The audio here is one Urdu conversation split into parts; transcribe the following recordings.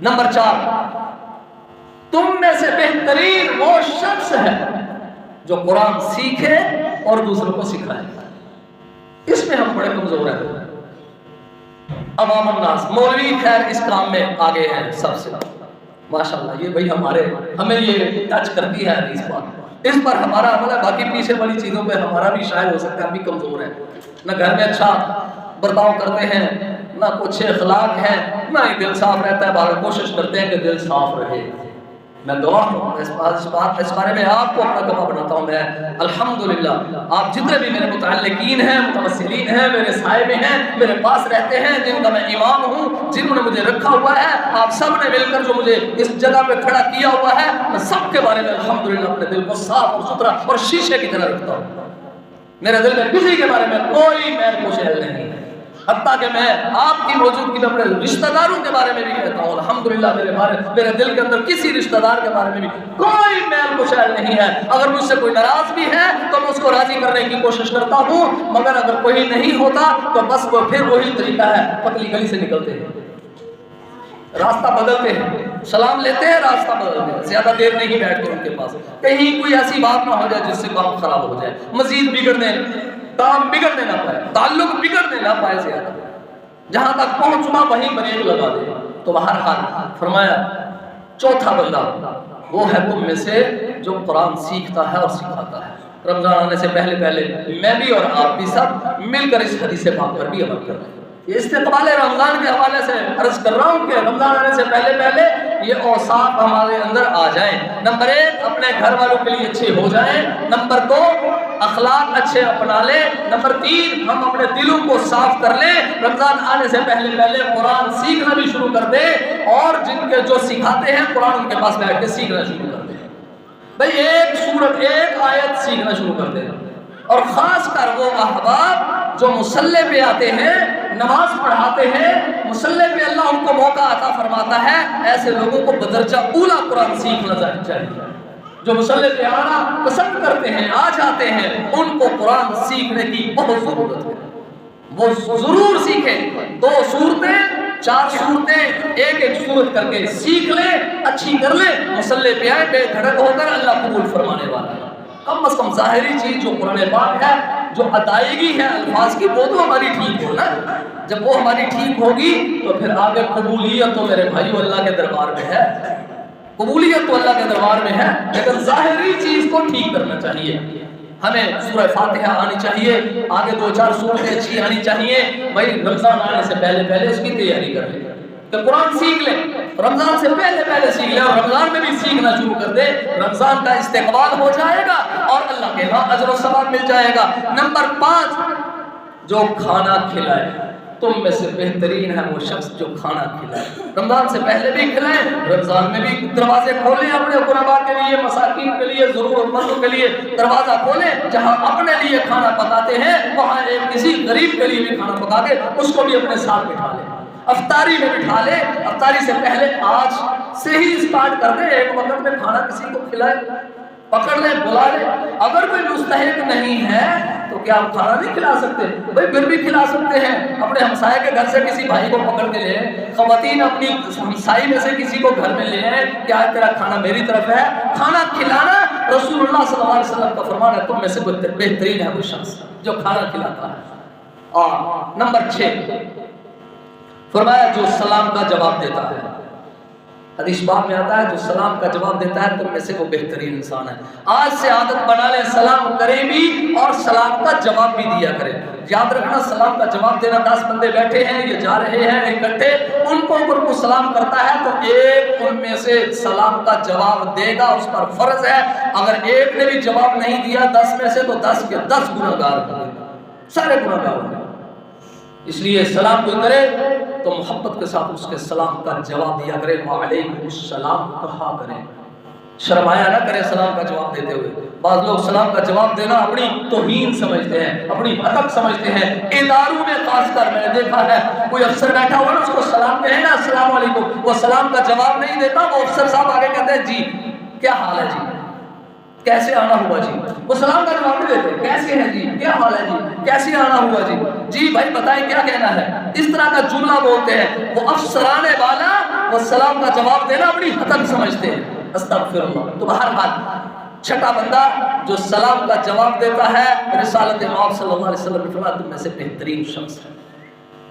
نمبر 4، تم میں سے بہترین وہ شخص ہے جو قرآن سیکھے اور دوسروں کو سکھائے۔ اس میں ہم بڑے کمزور ہیں۔ عوام الناس، مولوی خیر اس کام میں آگے ہیں سب سے، ماشاءاللہ یہ بھائی ہمیں یہ ٹچ کرتی ہے حدیث بات، اس پر ہمارا عمل ہے۔ باقی پیچھے والی چیزوں پہ ہمارا بھی شاید ہو سکتا ہے ہم بھی کمزور ہیں، نہ گھر میں اچھا برتاؤ کرتے ہیں، نہ کچھ اخلاق ہے، نہ ہی دل صاف رہتا ہے۔ باہر کوشش کرتے ہیں کہ دل صاف رہے۔ میں دعا ہوں اس بارے میں آپ کو اپنا گواہ بناتا ہوں۔ میں الحمدللہ آپ جتنے بھی میرے متعلقین ہیں، متوسلین ہیں، میرے سائے میں ہیں، میرے پاس رہتے ہیں، جن کا میں امام ہوں، جنہوں نے مجھے رکھا ہوا ہے، آپ سب نے مل کر جو مجھے اس جگہ پہ کھڑا کیا ہوا ہے، میں سب کے بارے میں الحمدللہ اپنے دل کو صاف اور ستھرا اور شیشے کی طرح رکھتا ہوں۔ میرے دل میں کسی کے بارے میں کوئی میل کوشش نہیں ہے، حتیٰ کہ میں آپ کی موجودگی میں اپنے رشتہ داروں کے بارے میں بھی کہتا ہوں الحمدللہ میرے دل کے اندر کسی رشتہ دار کے بارے میں بھی کوئی میل کوشش نہیں ہے۔ اگر مجھ سے کوئی ناراض بھی ہے تو میں اس کو راضی کرنے کی کوشش کرتا ہوں، مگر اگر کوئی نہیں ہوتا تو بس وہ پھر وہی طریقہ ہے، پتلی گلی سے نکلتے ہیں، راستہ بدلتے ہیں، سلام لیتے ہیں، راستہ بدلتے ہیں، زیادہ دیر نہیں بیٹھتے ان کے پاس، کہیں کوئی ایسی بات نہ ہو جائے جس سے کام خراب ہو جائے، مزید بگڑنے، کام بگڑنے نہ پائے، تعلق بگڑنے نہ پائے زیادہ، جہاں تک پہنچنا وہیں بریک لگا دے۔ تو بہرحال فرمایا چوتھا بندہ وہ ہے تم میں سے جو قرآن سیکھتا ہے اور سکھاتا ہے۔ رمضان آنے سے پہلے میں بھی اور آپ بھی سب مل کر اس حدیث پاک پر بھی عمل کر رہے ہیں۔ یہ استقبال رمضان کے حوالے سے عرض کر رہا ہوں کہ رمضان آنے سے پہلے یہ اوصاف ہمارے اندر آ جائیں۔ نمبر 1 اپنے گھر والوں کے لیے اچھے ہو جائیں۔ نمبر 2 اخلاق اچھے اپنا لیں۔ نمبر 3 ہم اپنے دلوں کو صاف کر لیں۔ رمضان آنے سے پہلے قرآن سیکھنا بھی شروع کر دیں، اور جن کے جو سکھاتے ہیں قرآن ان کے پاس بیٹھ کے سیکھنا شروع کر دیں۔ بھئی ایک سورت، ایک آیت سیکھنا شروع کر دیں، اور خاص کر وہ احباب جو مصلی پہ آتے ہیں، نماز پڑھاتے ہیں، مصلی پہ اللہ ان کو موقع عطا فرماتا ہے، ایسے لوگوں کو بدرجہ اولا قرآن سیکھنا چاہیے۔ جو مصلی پہ آنا پسند کرتے ہیں، آ جاتے ہیں، ان کو قرآن سیکھنے کی بہت ضرورت ہے، وہ ضرور سیکھیں۔ 2 صورتیں 4 صورتیں ایک صورت کر کے سیکھ لیں، اچھی کر لیں، مصلی پہ آئے بے دھڑک ہو کر، اللہ قبول فرمانے والا ہے۔ کم از کم ظاہری چیز جو قرآن پاک ہے، جو ادائیگی ہے الفاظ کی، وہ تو ہماری ٹھیک ہو نا۔ جب وہ ہماری ٹھیک ہوگی تو پھر آگے قبولیت تو میرے بھائیو اللہ کے دربار میں ہے، قبولیت تو اللہ کے دربار میں ہے، لیکن ظاہری چیز کو ٹھیک کرنا چاہیے۔ ہمیں سورہ فاتحہ آنی چاہیے، آگے 2-4 سورتیں اچھی آنی چاہیے۔ بھائی رمضان آنے سے پہلے اس کی تیاری کر لیں، کہ قرآن سیکھ لیں، رمضان سے پہلے سیکھ لیں، اور رمضان میں بھی سیکھنا شروع کر دیں۔ رمضان کا استقبال ہو جائے گا اور اللہ کے ہاں اجر و ثواب مل جائے گا۔ نمبر 5 جو کھانا کھلائے، تم میں سے بہترین ہے وہ شخص جو کھانا کھلائے۔ رمضان سے پہلے بھی کھلائیں، رمضان میں بھی دروازے کھولیں اپنے غربا کے لیے، مساکین کے لیے، ضرورت مندوں کے لیے دروازہ کھولیں۔ جہاں اپنے لیے کھانا پکاتے ہیں وہاں ایک کسی غریب کے لیے بھی کھانا پکا کے اس کو بھی اپنے ساتھ بٹھا لیں، افطاری میں بٹھا لیں۔ افطاری سے پہلے آج سے ہی اسٹارٹ کر دیں، ایک وقت میں کھانا کسی کو کھلائیں، پکڑ لیں، بلا لیں۔ اگر کوئی مستحق نہیں ہے تو کیا آپ کھانا نہیں کھلا سکتے؟ بھائی پھر بھی کھلا سکتے ہیں، اپنے ہمسائے کے گھر سے کسی بھائی کو پکڑ کے لے آئیں، خواتین اپنی ہمسائی میں سے کسی کو گھر میں لے آئیں، کیا تیرا کھانا میری طرف ہے؟ کھانا کھلانا رسول اللہ صلی اللہ علیہ وسلم کا فرمان ہے، تم میں سے بہترین ہے وہ شخص جو کھانا کھلاتا ہے۔ اور نمبر 6 فرمایا جو سلام کا جواب دیتا ہے۔ حدیث باب میں آتا ہے جو سلام کا جواب دیتا ہے تم میں سے وہ بہترین انسان ہے۔ آج سے عادت بنا لیں، سلام کریں بھی اور سلام کا جواب بھی دیا کریں۔ یاد رکھنا سلام کا جواب دینا، 10 بندے بیٹھے ہیں، یہ جا رہے ہیں اکٹھے، ان کو اگر کوئی سلام کرتا ہے تو ایک ان میں سے سلام کا جواب دے گا، اس پر فرض ہے۔ اگر ایک نے بھی جواب نہیں دیا 10 میں سے تو 10 کے 10 گناہگار ہوں گے، سارے گناہگار ہوں گے۔ اس لیے سلام کوئی کرے تو محبت کے ساتھ اس کے سلام کا جواب دیا کرے، وعلیکم السلام کہا کریں، شرمایا نہ کرے سلام کا جواب دیتے ہوئے۔ بعض لوگ سلام کا جواب دینا اپنی توہین سمجھتے ہیں، اپنی حقیقت سمجھتے ہیں۔ اداروں میں خاص کر میں نے دیکھا ہے، کوئی افسر بیٹھا ہوا نا، اس کو سلام کہے نا السلام علیکم، وہ سلام کا جواب نہیں دیتا، وہ افسر صاحب آگے کہتے ہیں جی کیا حال ہے جی، کیسے آنا ہوا جی؟ وہ سلام کا جواب نہیں دیتے، کیسے ہیں جی، کیا حال ہے جی، کیسے آنا ہوا جی، جی بھائی بتائیں کیا کہنا ہے، اس طرح کا جملہ بولتے ہیں۔ وہ افسرانے والا وہ سلام کا جواب دینا بڑی حتم سمجھتے ہیں۔ استغفر اللہ۔ تو بہرحال چھٹا بندہ جو سلام کا جواب دیتا ہے، رسالت مآب صلی اللہ علیہ وسلم نے فرمایا تم میں سے بہترین شخص ہے،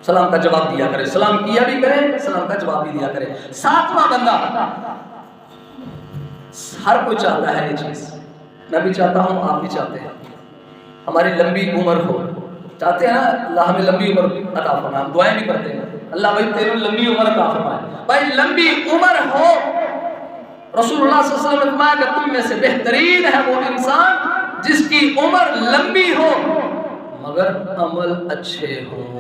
سلام کا جواب دیا کرے، سلام کیا بھی کرے، سلام کا جواب بھی دیا کرے۔ ساتواں بندہ، ہر کوئی چاہتا ہے یہ چیز، میں بھی چاہتا ہوں، آپ بھی چاہتے ہیں، ہماری لمبی عمر ہو، چاہتے ہیں نا اللہ ہمیں لمبی عمر عطا فرمائے، ہم دعائیں بھی کرتے ہیں اللہ بھائی تیرے لمبی عمر عطا فرمائے، بھائی لمبی عمر ہو۔ رسول اللہ صلی اللہ علیہ وسلم نے فرمایا کہ تم میں سے بہترین ہے وہ انسان جس کی عمر لمبی ہو مگر عمل اچھے ہوں۔